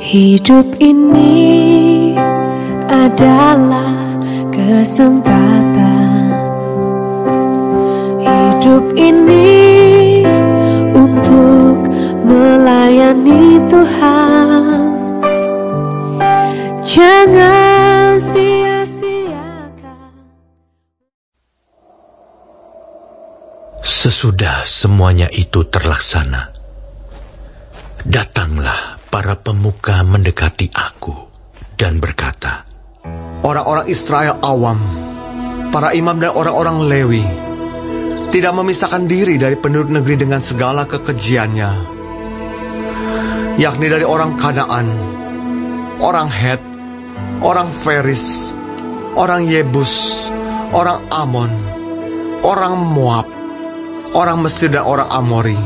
Hidup ini adalah kesempatan. Hidup ini untuk melayani Tuhan. Jangan sia-siakan. Sesudah semuanya itu terlaksana, datanglah para pemuka mendekati aku dan berkata, orang-orang Israel awam, para imam dan orang-orang Lewi, tidak memisahkan diri dari penduduk negeri dengan segala kekejiannya, yakni dari orang Kanaan, orang Het, orang Feris, orang Yebus, orang Amon, orang Moab, orang Mesir dan orang Amori.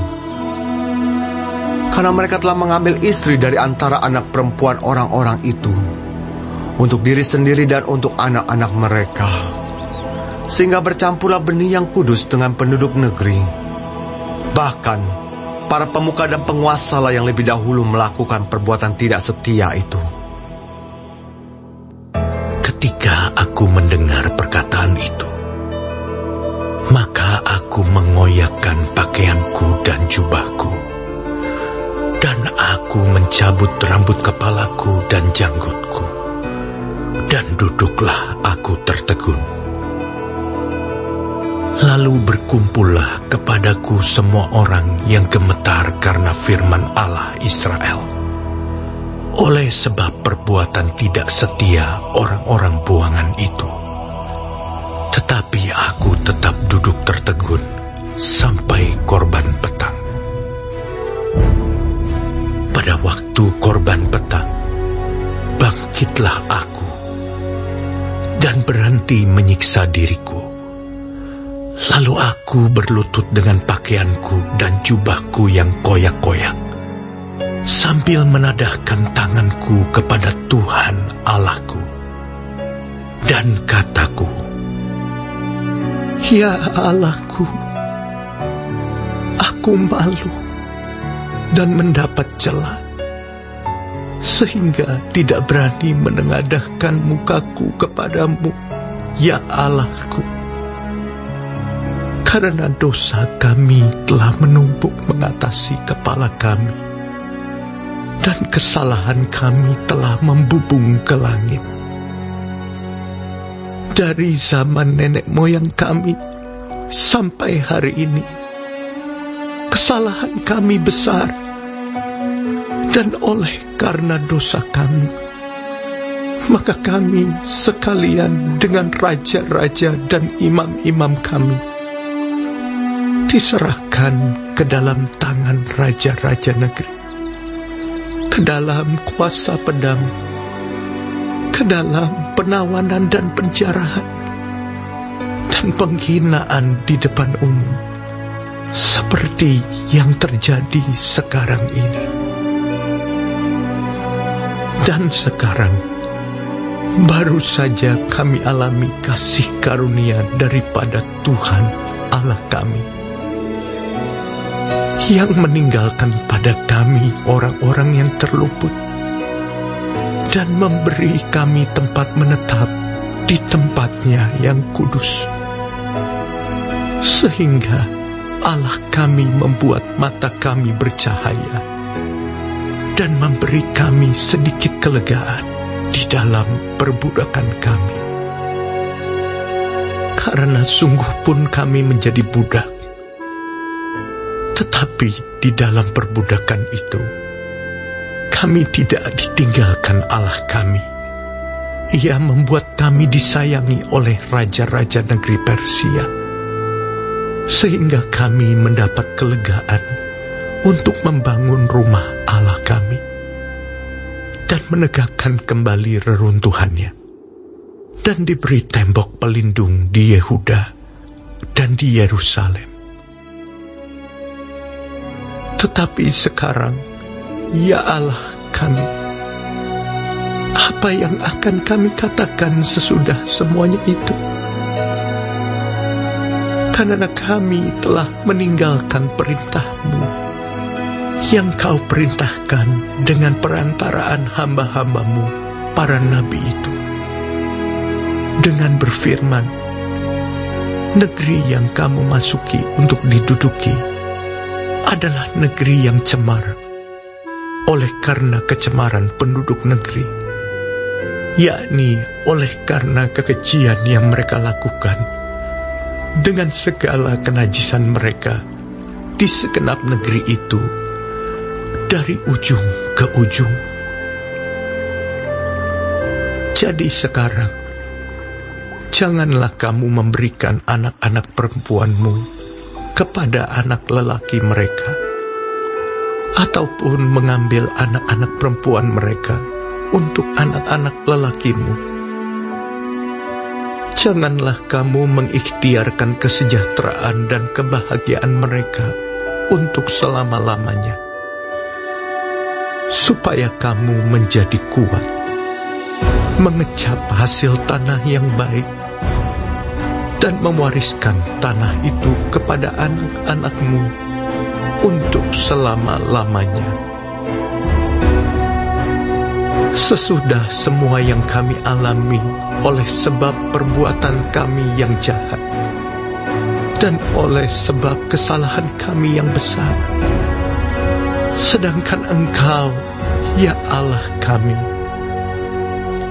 Karena mereka telah mengambil istri dari antara anak perempuan orang-orang itu untuk diri sendiri dan untuk anak-anak mereka, sehingga bercampurlah benih yang kudus dengan penduduk negeri. Bahkan para pemuka dan penguasa lah yang lebih dahulu melakukan perbuatan tidak setia itu. ketika aku mendengar perkataan itu, maka aku mengoyakkan pakaianku dan jubahku, dan aku mencabut rambut kepalaku dan janggutku, dan duduklah aku tertegun. Lalu berkumpullah kepadaku semua orang yang gemetar karena firman Allah Israel, oleh sebab perbuatan tidak setia orang-orang buangan itu. Tetapi aku tetap duduk tertegun sampai korban petang. Pada waktu korban petang, bangkitlah aku dan berhenti menyiksa diriku. Lalu aku berlutut dengan pakaianku dan jubahku yang koyak-koyak, sambil menadahkan tanganku kepada Tuhan Allahku. Dan kataku, "Ya Allahku, aku malu dan mendapat cela, sehingga tidak berani menengadahkan mukaku kepadamu, ya Allahku. Karena dosa kami telah menumpuk mengatasi kepala kami, dan kesalahan kami telah membubung ke langit. Dari zaman nenek moyang kami sampai hari ini, kesalahan kami besar, dan oleh karena dosa kami, maka kami sekalian dengan raja-raja dan imam-imam kami diserahkan ke dalam tangan raja-raja negeri, ke dalam kuasa pedang, ke dalam penawanan dan penjarahan, dan penghinaan di depan umum, seperti yang terjadi sekarang ini. Dan sekarang baru saja kami alami kasih karunia daripada Tuhan Allah kami, yang meninggalkan pada kami orang-orang yang terluput, dan memberi kami tempat menetap di tempatnya yang kudus, sehingga Allah kami membuat mata kami bercahaya, dan memberi kami sedikit kelegaan di dalam perbudakan kami. Karena sungguh pun kami menjadi budak, tetapi di dalam perbudakan itu, kami tidak ditinggalkan Allah kami. Ia membuat kami disayangi oleh raja-raja negeri Persia, sehingga kami mendapat kelegaan untuk membangun rumah Allah kami, dan menegakkan kembali reruntuhannya, dan diberi tembok pelindung di Yehuda dan di Yerusalem. Tetapi sekarang, ya Allah kami, apa yang akan kami katakan sesudah semuanya itu? Karena kami telah meninggalkan perintah-Mu, yang kau perintahkan dengan perantaraan hamba-hambamu, para nabi itu, dengan berfirman, negeri yang kamu masuki untuk diduduki adalah negeri yang cemar, oleh karena kecemaran penduduk negeri, yakni oleh karena kekejian yang mereka lakukan, dengan segala kenajisan mereka di segenap negeri itu, dari ujung ke ujung. Jadi sekarang, janganlah kamu memberikan anak-anak perempuanmu kepada anak lelaki mereka, ataupun mengambil anak-anak perempuan mereka untuk anak-anak lelakimu. Janganlah kamu mengikhtiarkan kesejahteraan dan kebahagiaan mereka untuk selama-lamanya, supaya kamu menjadi kuat, mengecap hasil tanah yang baik, dan mewariskan tanah itu kepada anak-anakmu untuk selama-lamanya. Sesudah semua yang kami alami oleh sebab perbuatan kami yang jahat, dan oleh sebab kesalahan kami yang besar, sedangkan Engkau, ya Allah kami,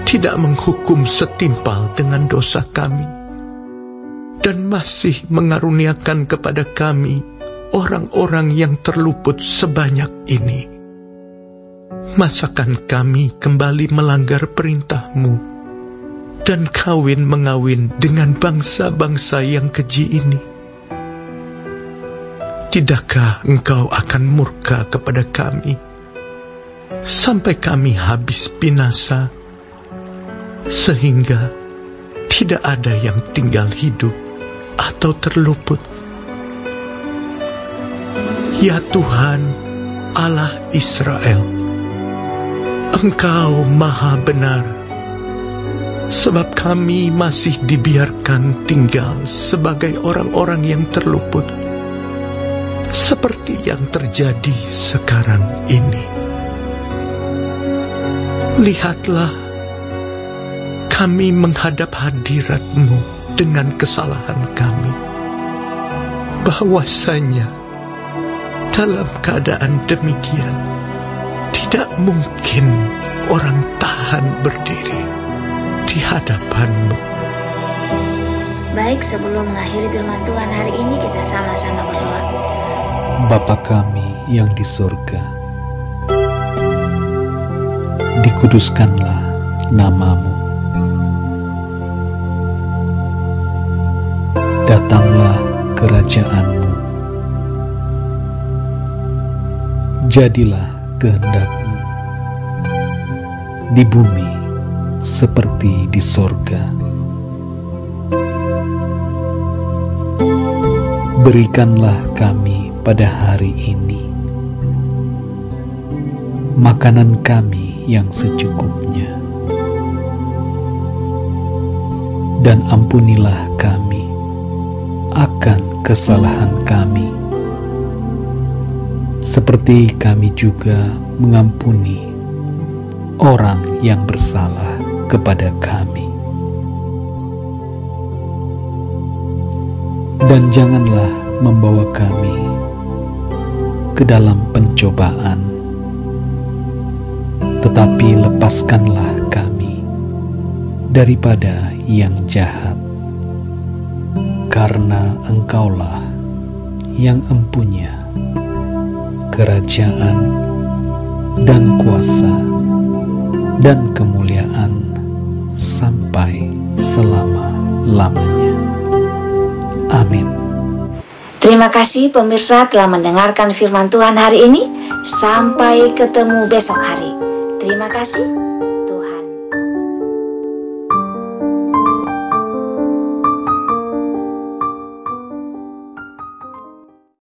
tidak menghukum setimpal dengan dosa kami, dan masih mengaruniakan kepada kami orang-orang yang terluput sebanyak ini. Masakan kami kembali melanggar perintah-Mu dan kawin-mengawin dengan bangsa-bangsa yang keji ini? Tidakkah Engkau akan murka kepada kami sampai kami habis binasa, sehingga tidak ada yang tinggal hidup atau terluput? Ya Tuhan, Allah Israel, Engkau maha benar, sebab kami masih dibiarkan tinggal sebagai orang-orang yang terluput, seperti yang terjadi sekarang ini. Lihatlah, kami menghadap hadirat-Mu dengan kesalahan kami, bahwasanya dalam keadaan demikian tidak mungkin orang tahan berdiri di hadapan-Mu. Baik, sebelum mengakhiri firman Tuhan hari ini, kita sama-sama berdoa. Bapa kami yang di surga, dikuduskanlah nama-Mu. Datanglah kerajaan-Mu. Jadilah kehendak-Mu di bumi seperti di sorga. Berikanlah kami pada hari ini makanan kami yang secukupnya, dan ampunilah kami akan kesalahan kami, seperti kami juga mengampuni orang yang bersalah kepada kami. Dan janganlah membawa kami ke dalam pencobaan, tetapi lepaskanlah kami daripada yang jahat, karena Engkaulah yang empunya kerajaan dan kuasa dan kemuliaan sampai selama-lamanya. Amin. Terima kasih pemirsa telah mendengarkan firman Tuhan hari ini. Sampai ketemu besok hari. Terima kasih.